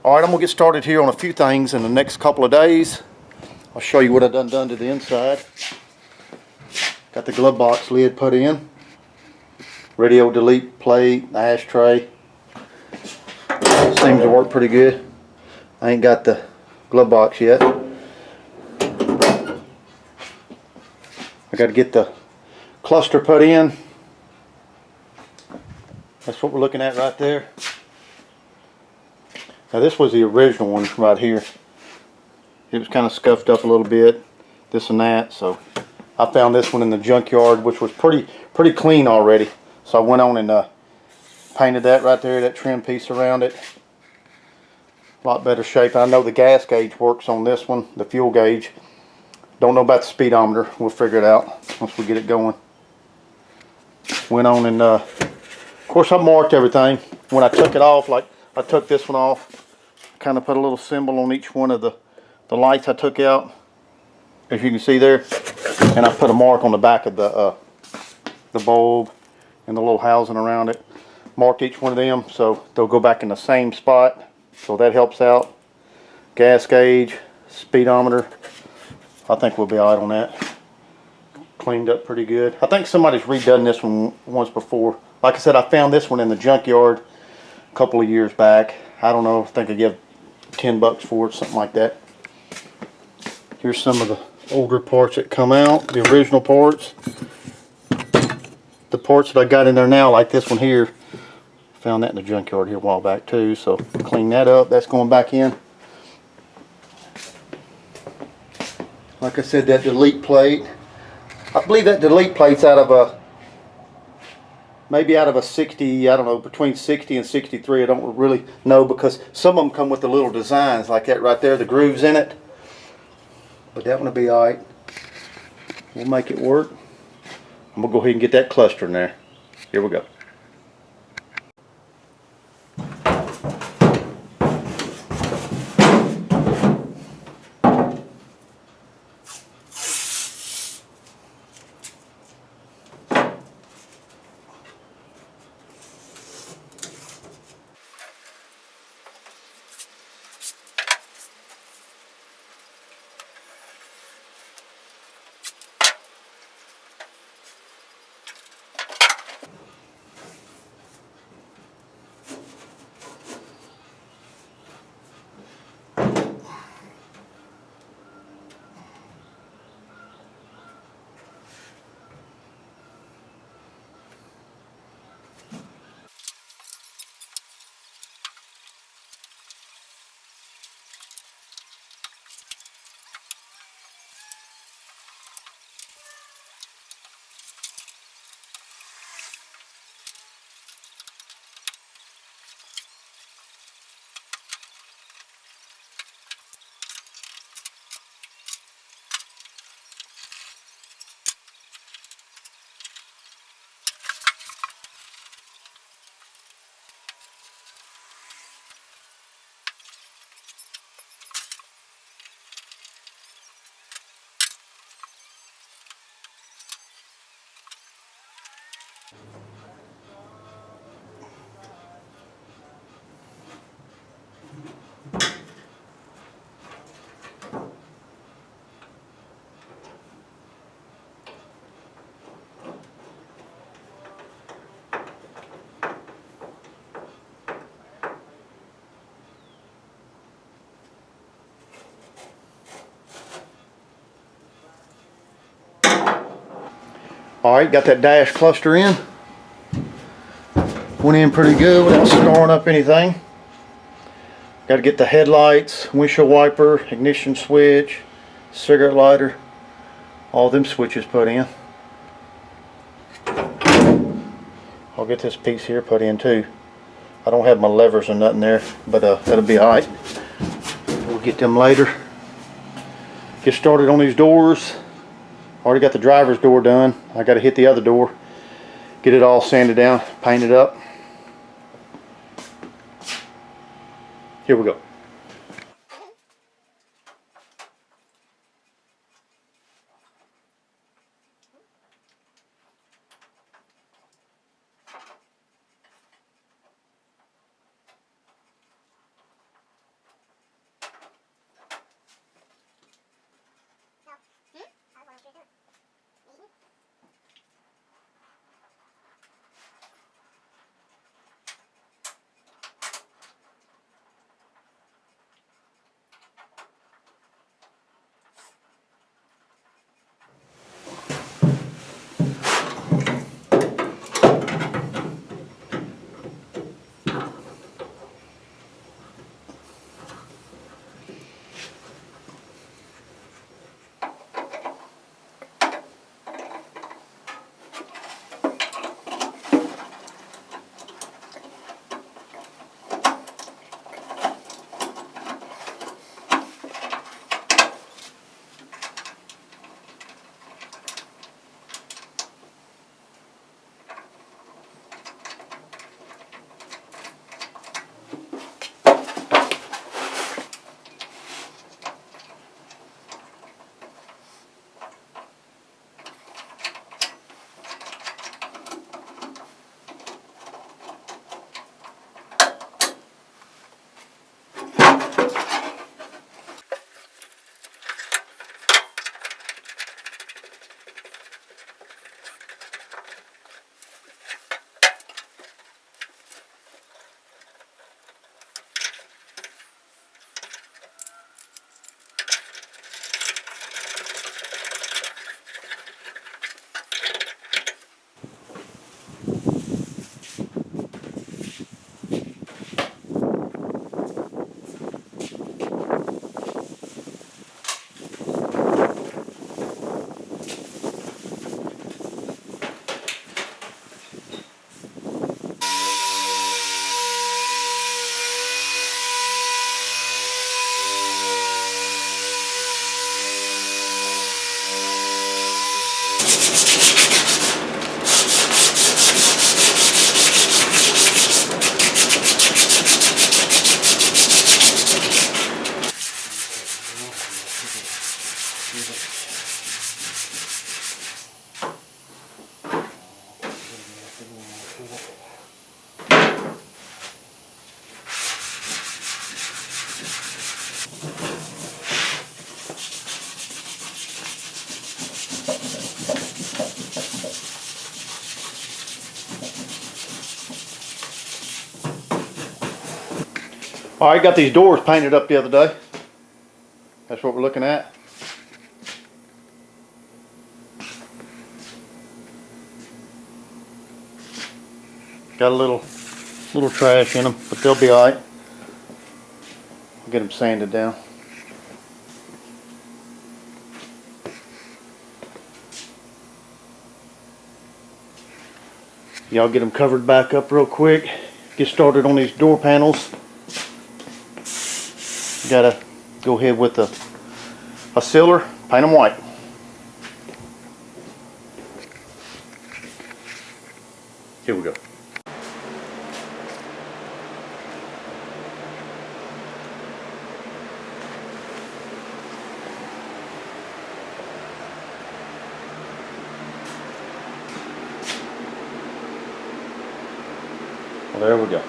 All right, I'm gonna get started here on a few things in the next couple of days. I'll show you what I've done to the inside. Got the glove box lid put in. Radio delete plate, ashtray. Seems to work pretty good. I ain't got the glove box yet. I got to get the cluster put in. That's what we're looking at right there. Now this was the original one right here. It was kind of scuffed up a little bit, this and that, so I found this one in the junkyard, which was pretty clean already. So I went on and painted that right there, that trim piece around it. A lot better shape. I know the gas gauge works on this one, the fuel gauge. Don't know about the speedometer. We'll figure it out once we get it going. Went on and, of course, I marked everything. When I took it off, like I took this one off, kind of put a little symbol on each one of the lights I took out, as you can see there. And I put a mark on the back of the bulb and the little housing around it. Marked each one of them so they'll go back in the same spot. So that helps out. Gas gauge, speedometer. I think we'll be all right on that. Cleaned up pretty good. I think somebody's redone this one once before. Like I said, I found this one in the junkyard a couple of years back. I don't know, I think I give $10 for it, something like that. Here's some of the older parts that come out, the original parts. The parts that I got in there now, like this one here, found that in the junkyard here a while back too, so clean that up. That's going back in. Like I said, that delete plate, I believe that delete plate's out of a, maybe out of a 60, I don't know, between 60 and 63. I don't really know, because some of them come with the little designs like that right there, the grooves in it. But that one will be alright. We'll make it work. I'm gonna go ahead and get that cluster in there. Here we go. Alright, got that dash cluster in. Went in pretty good without scoring up anything. Got to get the headlights, windshield wiper, ignition switch, cigarette lighter, all them switches put in. I'll get this piece here put in too. I don't have my levers or nothing there, but that'll be alright. We'll get them later. Get started on these doors. Already got the driver's door done. I got to hit the other door, get it all sanded down, painted up. Here we go. All right, got these doors painted up the other day. That's what we're looking at. Got a little trash in them, but they'll be all right. I'll get them sanded down. Y'all get them covered back up real quick. Get started on these door panels. Gotta go ahead with a sealer, paint them white. Here we go. Well, there we go.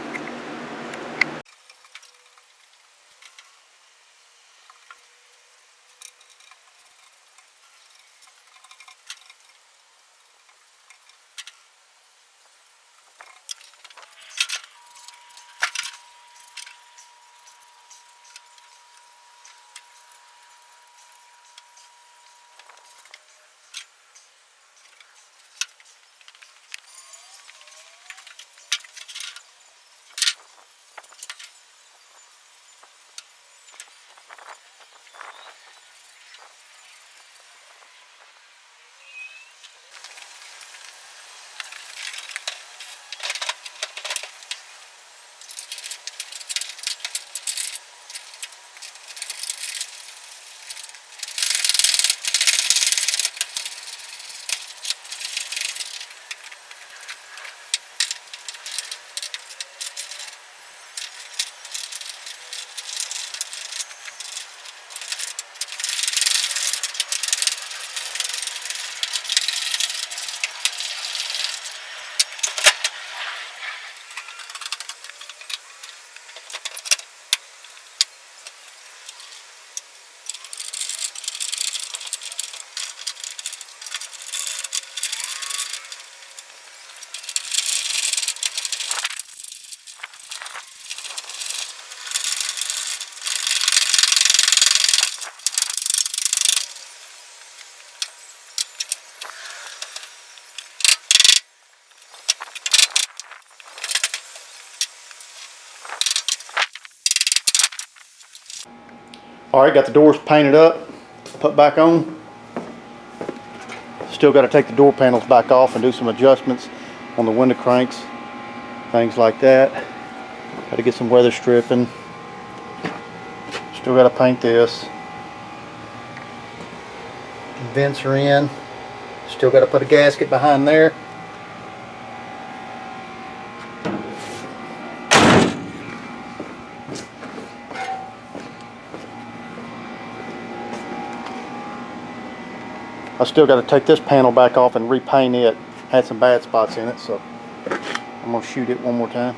All right, got the doors painted up, put back on. Still got to take the door panels back off and do some adjustments on the window cranks, things like that. Got to get some weather stripping. Still got to paint this. Vents are in. Still got to put a gasket behind there. I still got to take this panel back off and repaint it. Had some bad spots in it, so I'm going to shoot it one more time.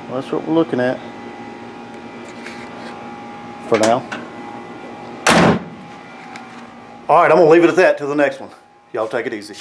Well, that's what we're looking at for now. All right, I'm going to leave it at that till the next one. Y'all take it easy.